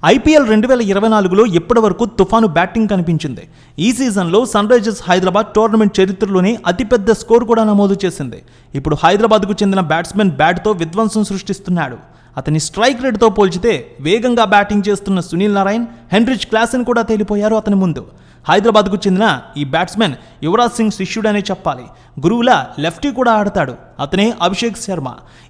IPL 2024లో ఇప్పటి వరకు తుఫాను బ్యాటింగ్ కనిపించింది. ఈ సీజన్లో సన్ రైజర్స్ హైదరాబాద్ టోర్నమెంట్ చరిత్రలోనే అతిపెద్ద స్కోర్ కూడా నమోదు చేసింది. ఇప్పుడు హైదరాబాద్కు చెందిన బ్యాట్స్మెన్ బ్యాట్తో విధ్వంసం సృష్టిస్తున్నాడు. అతని స్ట్రైక్ రేట్తో పోల్చితే వేగంగా బ్యాటింగ్ చేస్తున్న సునీల్ నారాయణ్, హెన్రిచ్ క్లాసెన్ కూడా తేలిపోయారు అతని ముందు. హైదరాబాద్కు చెందిన ఈ బ్యాట్స్మెన్ యువరాజ్ సింగ్ శిష్యుడనే చెప్పాలి. గురువులా లెఫ్టీ కూడా ఆడతాడు. అతనే అభిషేక్ శర్మ.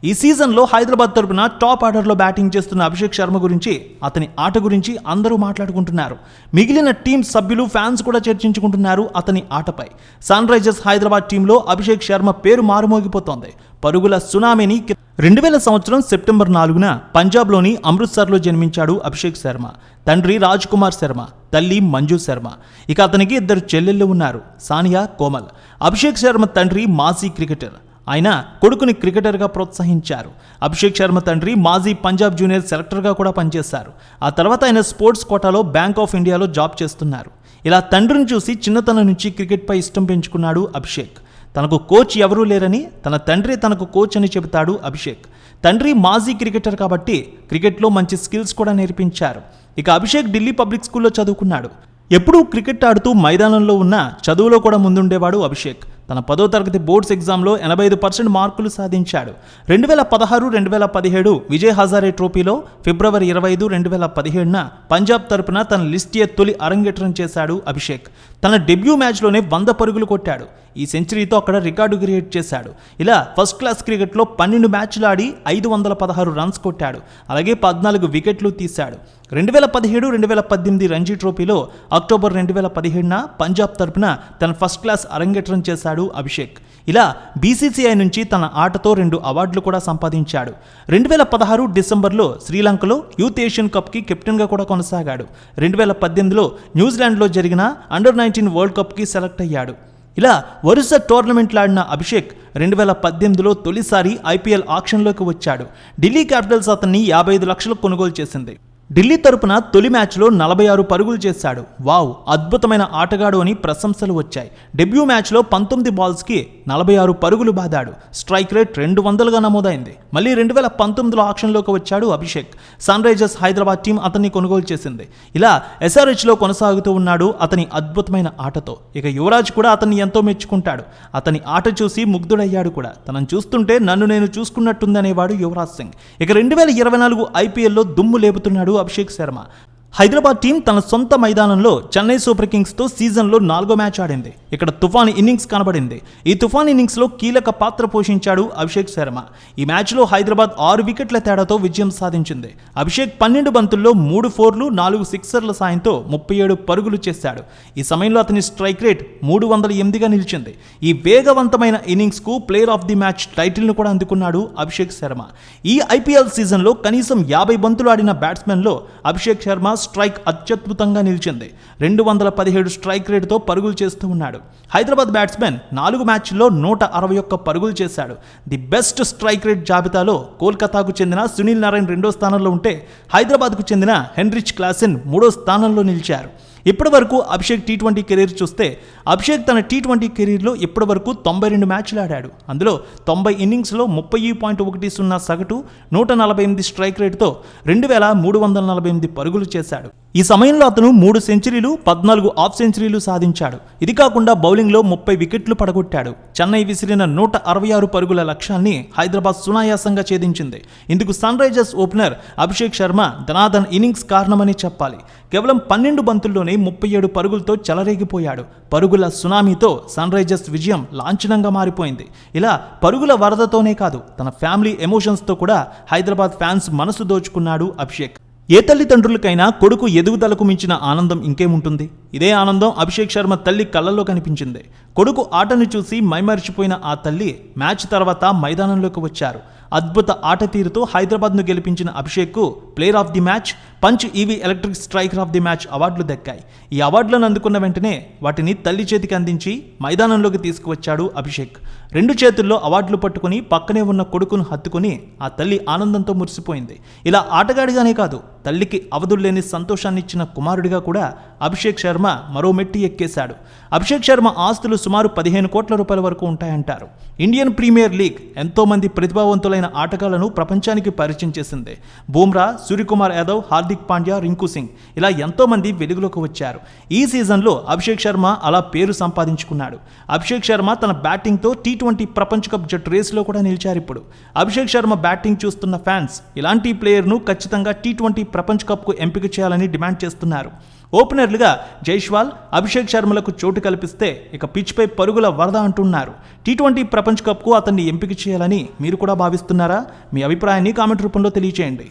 ఈ సీజన్లో హైదరాబాద్ తరపున టాప్ ఆర్డర్లో బ్యాటింగ్ చేస్తున్న అభిషేక్ శర్మ గురించి, అతని ఆట గురించి అందరూ మాట్లాడుకుంటున్నారు. మిగిలిన టీం సభ్యులు, ఫ్యాన్స్ కూడా చర్చించుకుంటున్నారు అతని ఆటపై. సన్ రైజర్స్ హైదరాబాద్ టీంలో అభిషేక్ శర్మ పేరు మారుమోగిపోతోంది. పరుగుల సునామీని 2000 సంవత్సరం సెప్టెంబర్ 4న పంజాబ్లోని అమృత్సర్లో జన్మించాడు అభిషేక్ శర్మ. తండ్రి రాజ్ కుమార్ శర్మ, తల్లి మంజు శర్మ. ఇక అతనికి 2 చెల్లెళ్ళు ఉన్నారు, సానియా, కోమల్. అభిషేక్ శర్మ తండ్రి మాజీ క్రికెటర్. ఆయన కొడుకుని క్రికెటర్గా ప్రోత్సహించారు. అభిషేక్ శర్మ తండ్రి మాజీ పంజాబ్ జూనియర్ సెలెక్టర్గా కూడా పనిచేశారు. ఆ తర్వాత ఆయన స్పోర్ట్స్ కోటాలో బ్యాంక్ ఆఫ్ ఇండియాలో జాబ్ చేస్తున్నారు. ఇలా తండ్రిని చూసి చిన్నతనం నుంచి క్రికెట్పై ఇష్టం పెంచుకున్నాడు అభిషేక్. తనకు కోచ్ ఎవరూ లేరని, తన తండ్రి తనకు కోచ్ అని చెబుతాడు అభిషేక్. తండ్రి మాజీ క్రికెటర్ కాబట్టి క్రికెట్లో మంచి స్కిల్స్ కూడా నేర్పించారు. ఇక అభిషేక్ ఢిల్లీ పబ్లిక్ స్కూల్లో చదువుకున్నాడు. ఎప్పుడూ క్రికెట్ ఆడుతూ మైదానంలో ఉన్న చదువులో కూడా ముందుండేవాడు అభిషేక్. తన 10వ తరగతి బోర్డ్స్ ఎగ్జామ్లో 85% మార్కులు సాధించాడు. 2016-2017 విజయ్ హజారే ట్రోఫీలో ఫిబ్రవరి 25, 2017న పంజాబ్ తరపున తన లిస్ట్ ఏ తొలి అరంగేట్రం చేశాడు అభిషేక్. తన డెబ్యూ మ్యాచ్లోనే 100 పరుగులు కొట్టాడు. ఈ సెంచరీతో అక్కడ రికార్డు క్రియేట్ చేశాడు. ఇలా ఫస్ట్ క్లాస్ క్రికెట్లో 12 మ్యాచ్లు ఆడి 516 రన్స్ కొట్టాడు. అలాగే 14 వికెట్లు తీశాడు. 2017-2018 రంజీ ట్రోఫీలో అక్టోబర్ 2017న పంజాబ్ తరపున తన ఫస్ట్ క్లాస్ అరంగేట్రం చేశాడు అభిషేక్. ఇలా బీసీసీఐ నుంచి తన ఆటతో 2 అవార్డులు కూడా సంపాదించాడు. 2016 డిసెంబర్లో శ్రీలంకలో యూత్ ఏషియన్ కప్కి కెప్టెన్గా కూడా కొనసాగాడు. 2018లో న్యూజిలాండ్లో జరిగిన అండర్-19 వరల్డ్ కప్కి సెలెక్ట్ అయ్యాడు. ఇలా వరుస టోర్నమెంట్లు ఆడిన అభిషేక్ 2018లో తొలిసారి ఐపీఎల్ ఆక్షన్లోకి వచ్చాడు. ఢిల్లీ క్యాపిటల్స్ అతన్ని 55 లక్షలకు కొనుగోలు చేసింది. ఢిల్లీ తరపున తొలి మ్యాచ్లో 46 పరుగులు చేశాడు. వావ్, అద్భుతమైన ఆటగాడు అని ప్రశంసలు వచ్చాయి. డెబ్యూ మ్యాచ్లో 19 బాల్స్కి 46 పరుగులు బాదాడు. స్ట్రైక్ రేట్ 200గా నమోదైంది. మళ్ళీ 2019లో ఆక్షన్లోకి వచ్చాడు Abhishek. Sunrisers Hyderabad team అతన్ని కొనుగోలు చేసింది. ఇలా ఎస్ఆర్హెచ్లో కొనసాగుతూ ఉన్నాడు అతని అద్భుతమైన ఆటతో. ఇక యువరాజ్ కూడా అతన్ని ఎంతో మెచ్చుకుంటాడు. అతని ఆట చూసి ముగ్ధుడయ్యాడు కూడా. తనను చూస్తుంటే నన్ను నేను చూసుకున్నట్టుందనేవాడు యువరాజ్ సింగ్. ఇక 2024 ఐపీఎల్లో దుమ్ము లేపుతున్నాడు అభిషేక్ శర్మ. హైదరాబాద్ టీం తన సొంత మైదానంలో చెన్నై సూపర్ కింగ్స్తో సీజన్లో 4వ మ్యాచ్ ఆడింది. ఇక్కడ తుఫాన్ ఇన్నింగ్స్ కనబడింది. ఈ తుఫాన్ ఇన్నింగ్స్లో కీలక పాత్ర పోషించాడు అభిషేక్ శర్మ. ఈ మ్యాచ్లో హైదరాబాద్ 6 వికెట్ల తేడాతో విజయం సాధించింది. అభిషేక్ 12 బంతుల్లో 3 ఫోర్లు, 4 సిక్సర్ల సాయంతో 37 పరుగులు చేశాడు. ఈ సమయంలో అతని స్ట్రైక్ రేట్ 308గా నిలిచింది. ఈ వేగవంతమైన ఇన్నింగ్స్కు ప్లేయర్ ఆఫ్ ది మ్యాచ్ టైటిల్ను కూడా అందుకున్నాడు అభిషేక్ శర్మ. ఈ ఐపీఎల్ సీజన్లో కనీసం 50 బంతులు ఆడిన బ్యాట్స్మెన్లో అభిషేక్ శర్మ స్ట్రైక్ అత్యద్భుతంగా నిలిచింది. 217 స్ట్రైక్ రేటుతో పరుగులు చేస్తూ ఉన్నాడు. హైదరాబాద్ బ్యాట్స్మెన్ 4 మ్యాచ్ల్లో 161 పరుగులు చేశాడు. ది బెస్ట్ స్ట్రైక్ రేట్ జాబితాలో కోల్కతాకు చెందిన సునీల్ నారాయణ్ 2వ స్థానంలో ఉంటే, హైదరాబాద్కు చెందిన హెన్రిచ్ క్లాసెన్ 3వ స్థానంలో నిలిచారు. ఇప్పటి వరకు అభిషేక్ టీ20 కెరీర్ చూస్తే, అభిషేక్ తన టీ20 కెరీర్లో ఇప్పటి వరకు 92 మ్యాచ్లు ఆడాడు. అందులో 90 ఇన్నింగ్స్లో 30.10 సగటు, 148 స్ట్రైక్ రేటుతో 2348 పరుగులు చేశాడు. ఈ సమయంలో అతను 3 సెంచరీలు, 14 హాఫ్ సెంచరీలు సాధించాడు. ఇది కాకుండా బౌలింగ్లో 30 వికెట్లు పడగొట్టాడు. చెన్నై విసిరిన 166 పరుగుల లక్ష్యాన్ని హైదరాబాద్ సునాయాసంగా ఛేదించింది. ఇందుకు Sunrisers opener Abhishek Sharma ధనాధన్ ఇన్నింగ్స్ కారణమని చెప్పాలి. కేవలం 12 బంతుల్లోనే 37 పరుగులతో చెలరేగిపోయాడు. పరుగుల సునామీతో సన్ రైజర్స్ విజయం లాంఛనంగా మారిపోయింది. ఇలా పరుగుల వరదతోనే కాదు, తన ఫ్యామిలీ ఎమోషన్స్తో కూడా హైదరాబాద్ ఫ్యాన్స్ మనసు దోచుకున్నాడు అభిషేక్. ఏ తల్లిదండ్రులకైనా కొడుకు ఎదుగుదలకు మించిన ఆనందం ఇంకేముంటుంది? ఇదే ఆనందం అభిషేక్ శర్మ తల్లి కళ్ళల్లో కనిపించింది. కొడుకు ఆటను చూసి మైమరిచిపోయిన ఆ తల్లి మ్యాచ్ తర్వాత మైదానంలోకి వచ్చారు. అద్భుత ఆట తీరుతో హైదరాబాద్ను గెలిపించిన అభిషేక్కు player of the match, Punch EV electric striker of the match అవార్డులు దక్కాయి. ఈ అవార్డులను అందుకున్న వెంటనే వాటిని తల్లి చేతికి అందించి మైదానంలోకి తీసుకువచ్చాడు అభిషేక్. 2 చేతుల్లో అవార్డులు పట్టుకుని పక్కనే ఉన్న కొడుకును హత్తుకుని ఆ తల్లి ఆనందంతో మురిసిపోయింది. ఇలా ఆటగాడిగానే కాదు, తల్లికి అవధుల్లేని సంతోషాన్ని ఇచ్చిన కుమారుడిగా కూడా అభిషేక్ శర్మ మరో మెట్టి ఎక్కేశాడు. అభిషేక్ శర్మ ఆస్తులు సుమారు 15 కోట్ల రూపాయల వరకు ఉంటాయంటారు. ఇండియన్ ప్రీమియర్ లీగ్ ఎంతోమంది ప్రతిభావంతులైన ఆటగాళ్లను ప్రపంచానికి పరిచయం చేసింది. బూమ్రా, సూర్యకుమార్ యాదవ్, హార్దిక్ హార్దిక్ పాండ్యా, రింకు సింగ్ ఇలా ఎంతోమంది వెలుగులోకి వచ్చారు. ఈ సీజన్లో అభిషేక్ శర్మ అలా పేరు సంపాదించుకున్నాడు. అభిషేక్ శర్మ తన బ్యాటింగ్తో T20 ప్రపంచ కప్ జట్టు రేసులో కూడా నిలిచారు. ఇప్పుడు అభిషేక్ శర్మ బ్యాటింగ్ చూస్తున్న ఫ్యాన్స్ ఇలాంటి ప్లేయర్ను ఖచ్చితంగా T20 ప్రపంచ కప్కు ఎంపిక చేయాలని డిమాండ్ చేస్తున్నారు. ఓపెనర్లుగా జైస్వాల్, అభిషేక్ శర్మలకు చోటు కల్పిస్తే ఇక పిచ్పై పరుగుల వరద అంటున్నారు. T20 ప్రపంచ కప్కు అతన్ని ఎంపిక చేయాలని మీరు కూడా భావిస్తున్నారా? మీ అభిప్రాయాన్ని కామెంట్ రూపంలో తెలియచేయండి.